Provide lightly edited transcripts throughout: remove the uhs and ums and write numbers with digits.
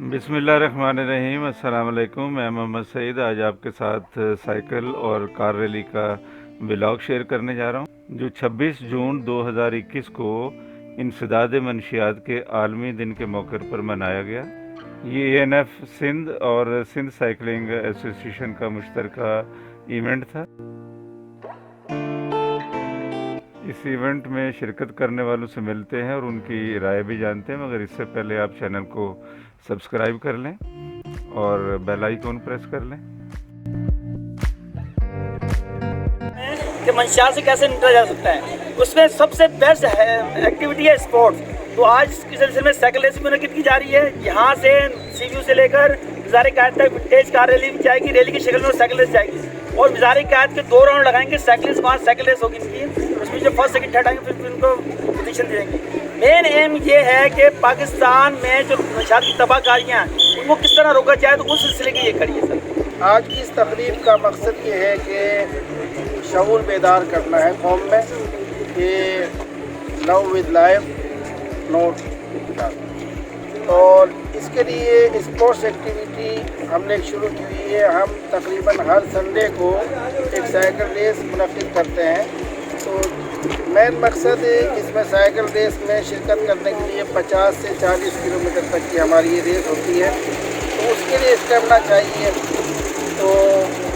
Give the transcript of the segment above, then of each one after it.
बिस्मिल्लाहिर्रहमानिर्रहीम। अस्सलाम वालेकुम। मैं मोहम्मद सईद आज आपके साथ साइकिल और कार रैली का व्लॉग शेयर करने जा रहा हूं, जो 26 जून 2021 को इंसदाद मनशियात के आलमी दिन के मौके पर मनाया गया। ये एएनएफ सिंध और सिंध साइकिलिंग एसोसिएशन का मुश्तरका इवेंट था। इस इवेंट में शिरकत करने वालों से मिलते हैं और उनकी राय भी जानते हैं, मगर इससे पहले आप चैनल को सब्सक्राइब कर लें और बेल आइकन प्रेस कर लें। कि मंशियात से कैसे निपटा जा सकता है, उसमें सबसे बेस्ट एक्टिविटी है स्पोर्ट्स। तो आज इस सिलसिले में साइकिल रेस मुनक़िद की जा रही है। यहाँ से सीयू से लेकर मिज़ार कायद तक विंटेज कार रैली भी जाएगी, रैली की शक्ल में साइकिल रेस जाएगी और मिज़ार कायद के 2 राउंड लगाएंगे। साइकिलिस्ट वहाँ साइकिल रेस होगी इनकी, उसमें जो फर्स्ट सेकंड थर्ड आएंगे फिर उनको पोजीशन देंगे। मेन एम ये है कि पाकिस्तान में जो मंशियात की तबाहकारियाँ हैं उनको किस तरह रोका जाए, तो उस सिलसिले की ये खड़ी है सर। आज की इस तकरीब का मकसद ये है कि शऊर बेदार करना है कौम में कि लव विद लाइफ नोट, और इसके लिए स्पोर्ट्स एक्टिविटी हमने शुरू की हुई है। हम तकरीबन हर संडे को एक साइकिल रेस मुनक़िद करते हैं। तो मेन मकसद है इसमें साइकिल रेस में शिरकत करने के लिए 50 से 40 किलोमीटर तक की हमारी ये रेस होती है। तो उसके लिए स्टेमिना चाहिए। तो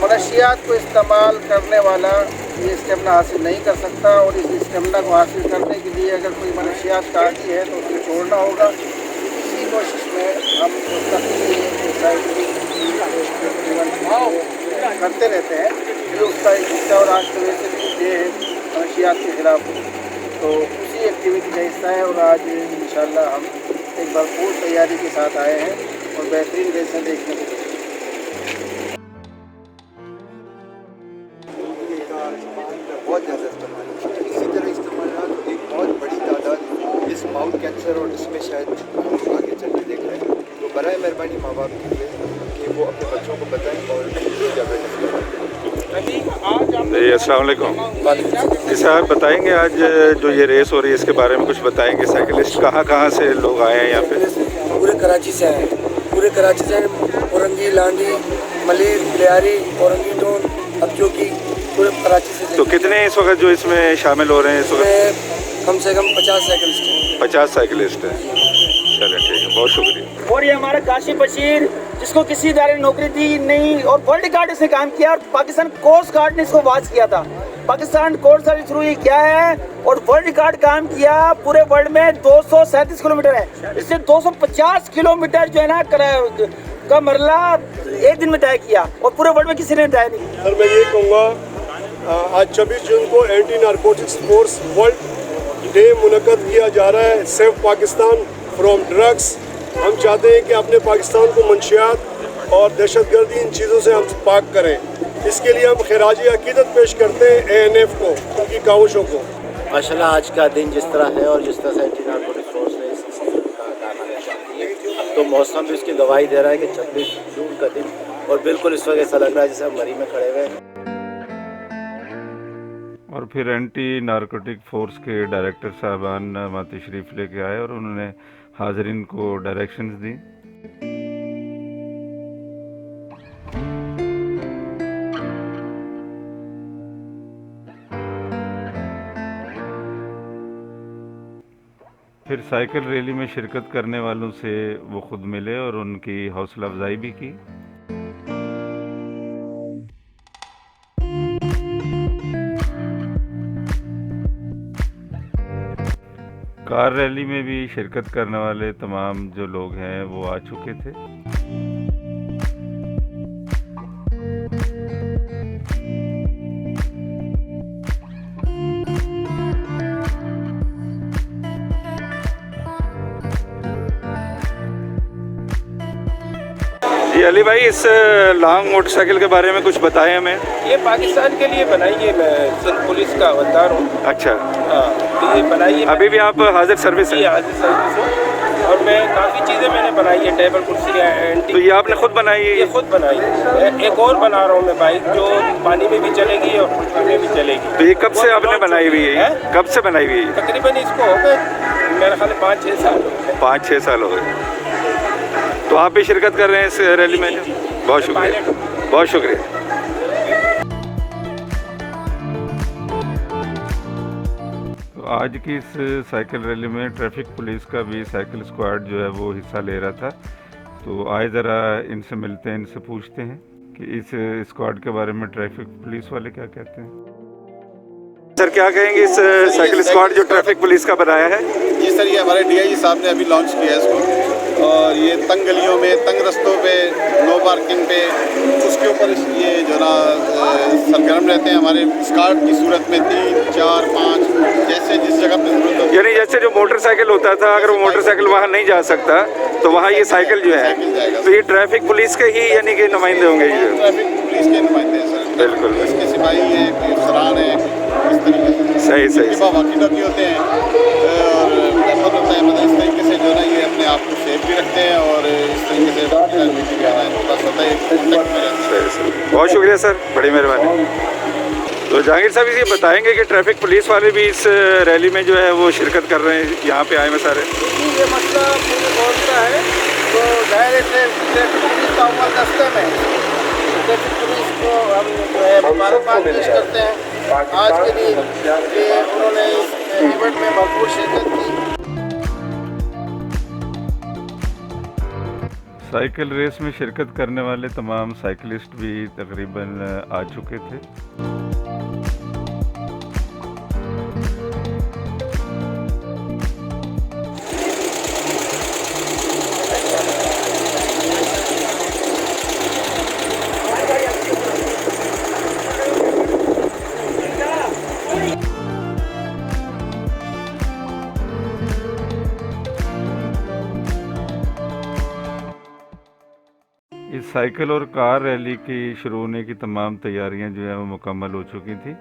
मनशियात को इस्तेमाल करने वाला ये स्टेमिना हासिल नहीं कर सकता, और इस स्टेमिना को हासिल करने के लिए अगर कोई मनशियात का आदी है तो उसे छोड़ना होगा। इसी कोशिश में हम करते रहते हैं। फिर उसका एक हिस्सा और आज की वजह ये मनशियात के खिलाफ, तो उसी एक्टिविटी का हिस्सा है। और आज इंशाल्लाह हम एक भरपूर तैयारी के साथ आए हैं और बेहतरीन रेसें देखने को। बहुत ज़्यादा इस्तेमाल है। इसी तरह इस्तेमाल एक बहुत बड़ी तादाद इस माउथ कैंसर और इसमें शायद हम आगे चल के देख रहे हैं। तो बराए मेहरबानी माँ बाप के लिए कि वो अपने बच्चों को बताएं और जी अस्सलाम वालेकुम। जी साहब बताएंगे आज जो ये रेस हो रही है इसके बारे में कुछ बताएंगे। साइकिलिस्ट कहाँ कहाँ से लोग आए हैं यहाँ पे? पूरे कराची से आए हैं, पूरे कराची से औरंगी, लांडी, मलिर, लियारी, औरंगी टोन, अब की पूरे कराची से। तो कितने इस वक्त जो इसमें शामिल हो रहे हैं? इस वक्त कम से कम 50 साइकिलिस्ट हैं। 50 साइकिलिस्ट हैं। चलें ठीक है, बहुत शुक्रिया। और ये हमारा काशिफ बशीर, जिसको किसी इदारे ने नौकरी दी नहीं और वर्ल्ड गार्ड इसने काम किया और पाकिस्तान कोस्ट गार्ड ने इसको वाच किया था। पाकिस्तान कोस्ट गार्ड थ्रू ये क्या है और वर्ल्ड गार्ड काम किया। पूरे वर्ल्ड में 237 किलोमीटर है, इससे 250 किलोमीटर जो है ना का मरला एक दिन में तय किया और पूरे वर्ल्ड में किसी ने तय नहीं। सर मैं ये कहूँगा आज 26 जून को anti narcotics force world day मुनक़द किया जा रहा है। Save Pakistan from drugs. हम चाहते हैं कि अपने पाकिस्तान को मंशियात और दहशतगर्दी इन चीज़ों से हम पाक करें। इसके लिए हम खिराजी अकीदत पेश करते हैं एएनएफ को, उनकी काविशों को। माशाल्लाह आज का दिन जिस तरह है और जिस तरह से एंटी नारकोटिक्स फोर्स ने इस का कारनामा चाहती है, तो मौसम भी उसकी गवाही दे रहा है कि 26 जून का दिन, और बिल्कुल इस वक्त ऐसा लग रहा है जैसे हम मरी में खड़े हुए हैं। और फिर एंटी नारकोटिक फोर्स के डायरेक्टर साहबान वहाँ तशरीफ़ लेके आए और उन्होंने हाज़रीन को डायरेक्शंस दी। फिर साइकिल रैली में शिरकत करने वालों से वो खुद मिले और उनकी हौसला अफजाई भी की। कार रैली में भी शिरकत करने वाले तमाम जो लोग हैं वो आ चुके थे। जी अली भाई, इस लॉन्ग मोटरसाइकिल के बारे में कुछ बताएं हमें। ये पाकिस्तान के लिए बनाई है, मैं सिंध पुलिस का हवलदार हूँ। अच्छा, हाँ, तो ये बनाई है। अभी भी आप हाजिर सर्विस है? हाजिर सर्विस हूँ और मैं काफ़ी चीज़ें मैंने बनाई है, टेबल कुर्सियाँ, एंटी। तो ये आपने खुद बनाई है? ये खुद बनाई है। एक और बना रहा हूँ मैं बाइक, जो पानी में भी चलेगी और पृथ्वी में भी चलेगी। तो ये कब से आपने बनाई हुई है? कब से बनाई हुई है? तकरीबन इसको हो गए मेरे ख्याल 5-6 साल हो गए। 5-6 साल हो गए। तो आप भी शिरकत कर रहे हैं इस रैली में? बहुत शुक्रिया, बहुत शुक्रिया। तो आज की इस साइकिल रैली में ट्रैफिक पुलिस का भी साइकिल स्क्वाड जो है वो हिस्सा ले रहा था। तो आए ज़रा इनसे मिलते हैं, इनसे पूछते हैं कि इस स्क्वाड के बारे में ट्रैफिक पुलिस वाले क्या कहते हैं। सर क्या कहेंगे इस साइकिल स्क्वाड जो ट्रैफिक पुलिस का बनाया है? जी सर, ये हमारे डीआईजी साहब ने अभी लॉन्च किया है इसको, और ये तंग गलियों में, तंग रस्तों पे, नो पार्किंग पे, उसके ऊपर ये जो ना सरगर्म रहते हैं। हमारे स्क्वाड की सूरत में 3, 4, 5 जैसे जिस जगह पे जरूरत हो, यानी जैसे जो मोटरसाइकिल होता था, अगर वो मोटरसाइकिल वहाँ नहीं जा सकता तो वहाँ ये साइकिल जो है, तो ये ट्रैफिक पुलिस के ही यानी कि नुमाइंदे होंगे? ये ट्रैफिक पुलिस के नुमाइंदे हैं सर। बिल्कुल, इसके सिपाही हैं, कोई अफसरान हैं, इस तरीके से सही सही वाकी टॉकी होते हैं, और मतलब होता है, मतलब इस तरीके से जो ना ये अपने आप को सेफ भी रखते हैं और इस तरीके से बहुत शुक्रिया सर, बड़ी मेहरबानी। तो जहांगीर साहब ये बताएंगे कि ट्रैफिक पुलिस वाले भी इस रैली में जो है वो शिरकत कर रहे हैं, यहाँ पे आए हैं सारे? ये मसला पूरे दौर का है, तो जाहिर है ट्रैफिक पुलिस का अव्वल दस्ते में ट्रैफिक पुलिस को हम जो है मुबारकबाद पेश करते हैं आज के दिन कि उन्होंने इस इवेंट में भरपूर शिरकत की। साइकिल रेस में शिरकत करने वाले तमाम साइकिलिस्ट भी तकरीबन आ चुके थे। इस साइकिल और कार रैली की शुरू होने की तमाम तैयारियां जो है वो मुकम्मल हो चुकी थी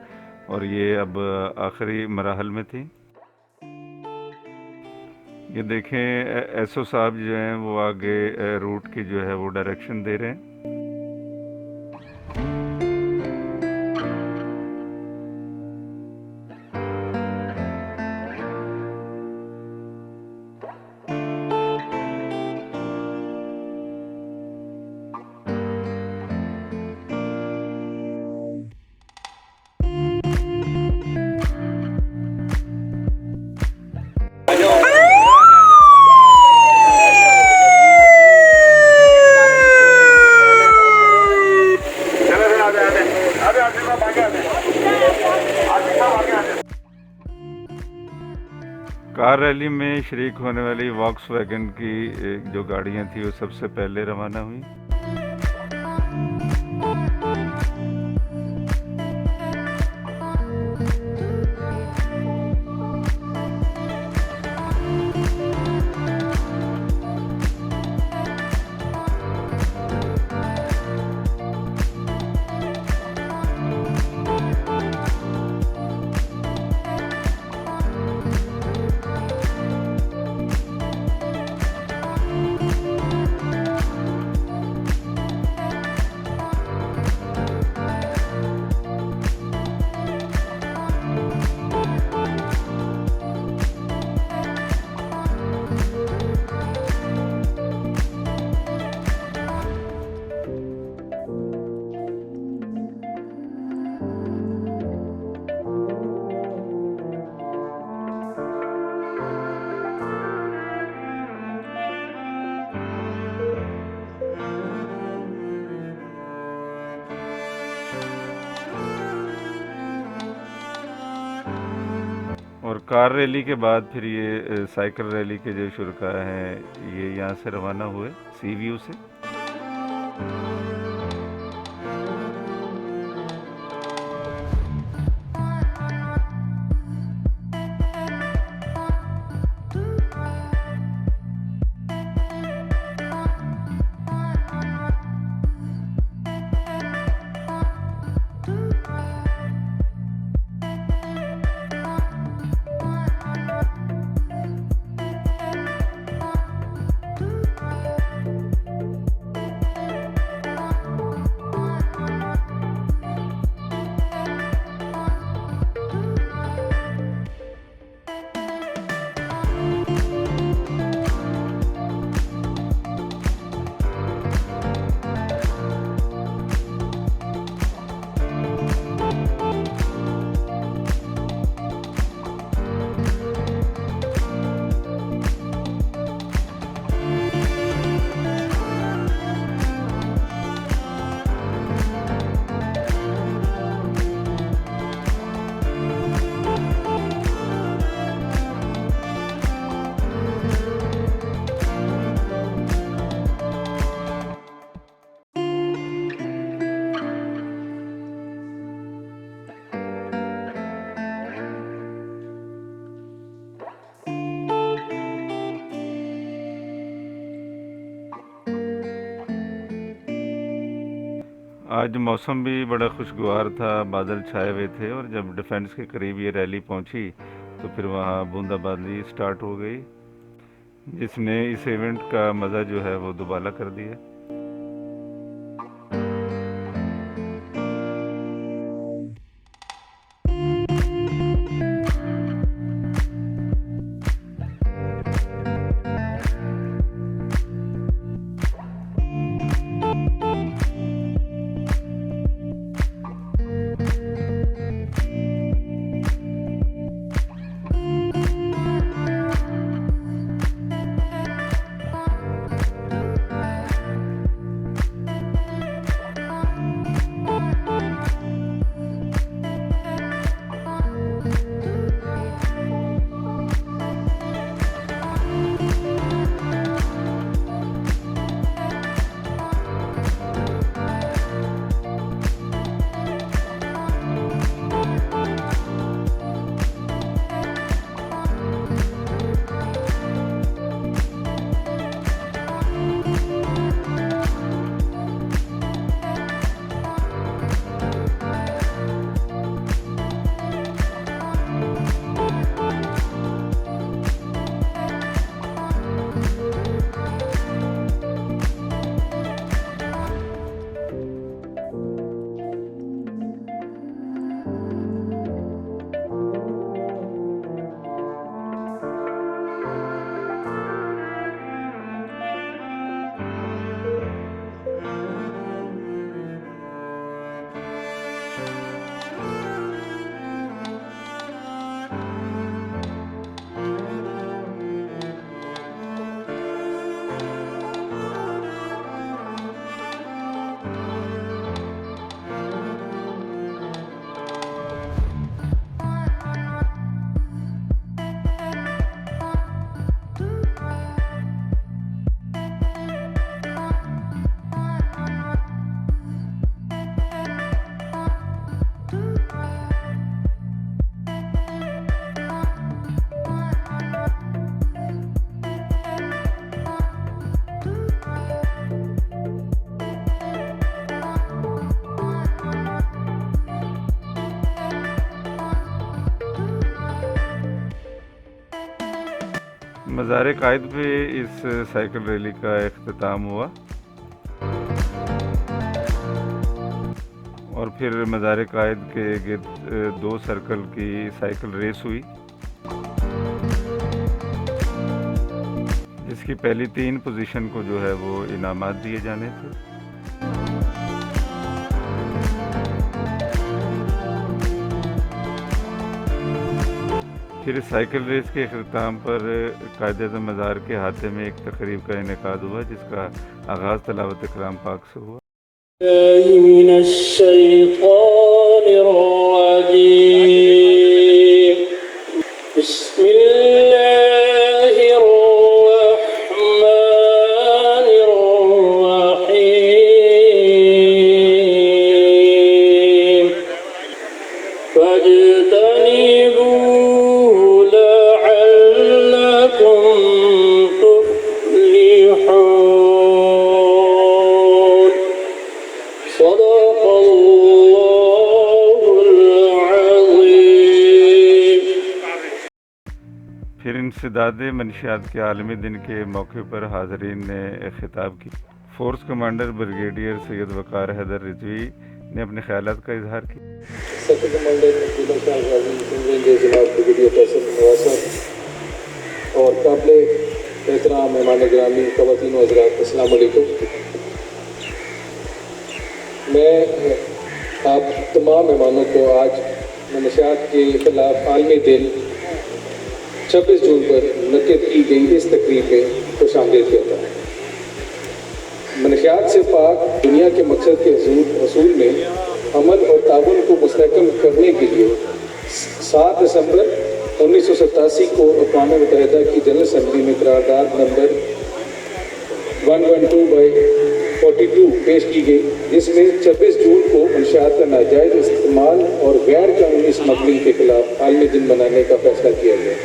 और ये अब आखिरी मराहल में थी। ये देखें एसओ साहब जो हैं वो आगे रूट की जो है वो डायरेक्शन दे रहे हैं। कार रैली में शरीक होने वाली वॉक्सवैगन की जो गाड़ियां थी वो सबसे पहले रवाना हुई। और कार रैली के बाद फिर ये साइकिल रैली के जो शुरका हैं ये यहाँ से रवाना हुए सी व्यू से। आज मौसम भी बड़ा खुशगवार था, बादल छाए हुए थे और जब डिफेंस के करीब ये रैली पहुंची तो फिर वहाँ बूंदाबांदी स्टार्ट हो गई, जिसने इस इवेंट का मज़ा जो है वो दुबाला कर दिया। मज़ार कायद पे इस साइकिल रैली का इख्तिताम हुआ और फिर मज़ार कायद के गिर्द 2 सर्कल की साइकिल रेस हुई, जिसकी पहली 3 पोजीशन को जो है वो इनामात दिए जाने थे। फिर साइकिल रेस के अख्ताम पर कायद-ए-आज़म मज़ार के हाथे में एक तकरीब का इनेकाद हुआ, जिसका आगाज़ तिलावत कलाम पाक से हुआ। फिर इंसदाद मनशियात के आलमी दिन के मौके पर हाज़रीन ने खिताब की। फोर्स कमांडर ब्रिगेडियर सैयद वक़ार हैदर रिजवी ने अपने ख्यालात का इजहार किया। और काबिल एहतराम मेहमान गिरामी ख़वातीन व हज़रात, अस्सलाम वालेकुम। मैं आप तमाम मेहमानों को आज मनशियात के खिलाफ आलमी दिन 26 जून पर मुनक़्क़िद की गई इस तकरीब में खुशामदीद कहता हूँ। मनशियात से पाक दुनिया के मकसद के हसूल में अमल और ताउन को मुस्तहकम करने के लिए 7 दिसंबर 1987 को अक़वाम मुत्तहिदा की जनरल असम्बली में करारदाद नंबर 112/42 पेश की गई, जिसमें 26 जून को मनशियात का नाजायज़ इस्तेमाल और गैर कानूनी स्मगलिंग के खिलाफ आलमी दिन मनाने का फैसला किया गया।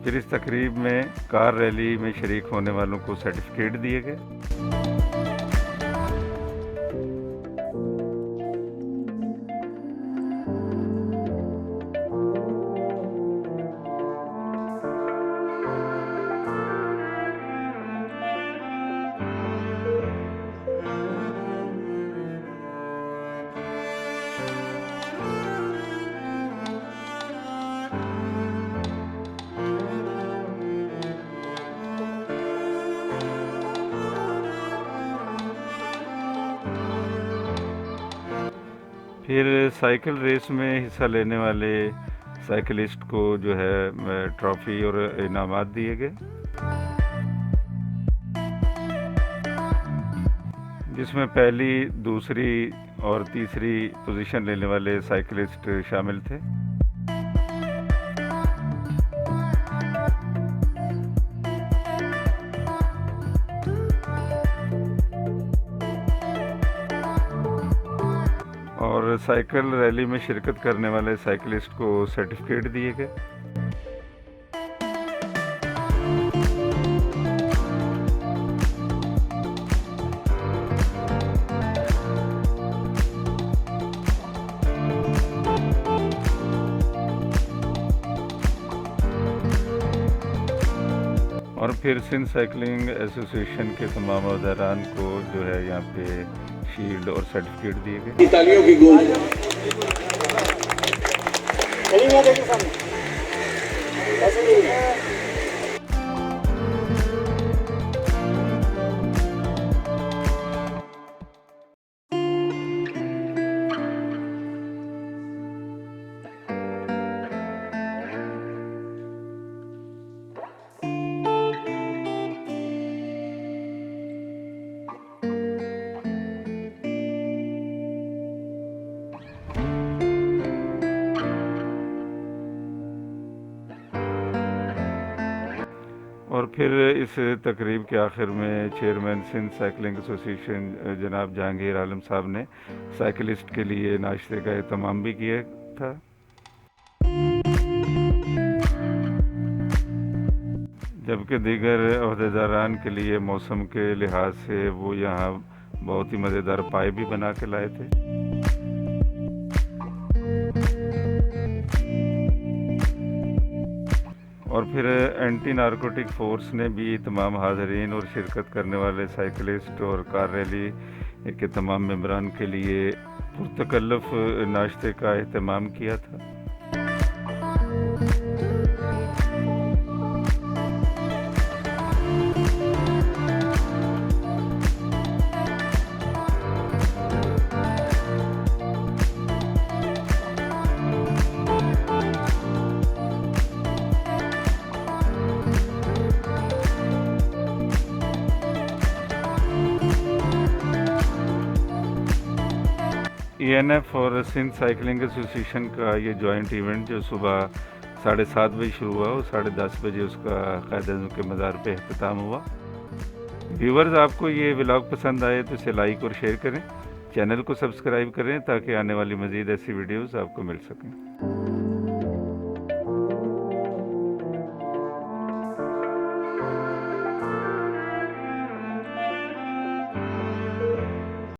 फिर इस तकरीब में कार रैली में शरीक होने वालों को सर्टिफिकेट दिए गए। फिर साइकिल रेस में हिस्सा लेने वाले साइकिलिस्ट को जो है ट्रॉफी और इनामात दिए गए, जिसमें पहली, दूसरी और तीसरी पोजीशन लेने वाले साइकिलिस्ट शामिल थे। और साइकिल रैली में शिरकत करने वाले साइकिलिस्ट को सर्टिफिकेट दिए गए। और फिर सिंध साइकिलिंग एसोसिएशन के तमाम अहदेदारान को जो है यहाँ पे शील्ड और सर्टिफिकेट दिए गए। तालियों की गूंज। और फिर इस तकरीब के आखिर में चेयरमैन सिंध साइकिलिंग एसोसिएशन जनाब जहांगीर आलम साहब ने साइकिलिस्ट के लिए नाश्ते का एहतमाम भी किया था। जबकि दीगर अहदेदारान के लिए मौसम के लिहाज से वो यहाँ बहुत ही मज़ेदार पाए भी बना के लाए थे। और फिर एंटी नारकोटिक फोर्स ने भी तमाम हाज़रीन और शिरकत करने वाले साइकिलिस्ट और कार रैली के तमाम मेंबरान के लिए पुरतकल्लुफ़ नाश्ते का एहतमाम किया था। ENF और सिंध साइकिलिंग एसोसिएशन का ये जॉइंट इवेंट जो सुबह 7:30 बजे शुरू हुआ और 10:30 बजे उसका कायदे के मज़ार पे अख्ताम हुआ। व्यूवर्स, आपको ये व्लॉग पसंद आए तो इसे लाइक और शेयर करें, चैनल को सब्सक्राइब करें ताकि आने वाली मज़ीद ऐसी वीडियोस आपको मिल सकें।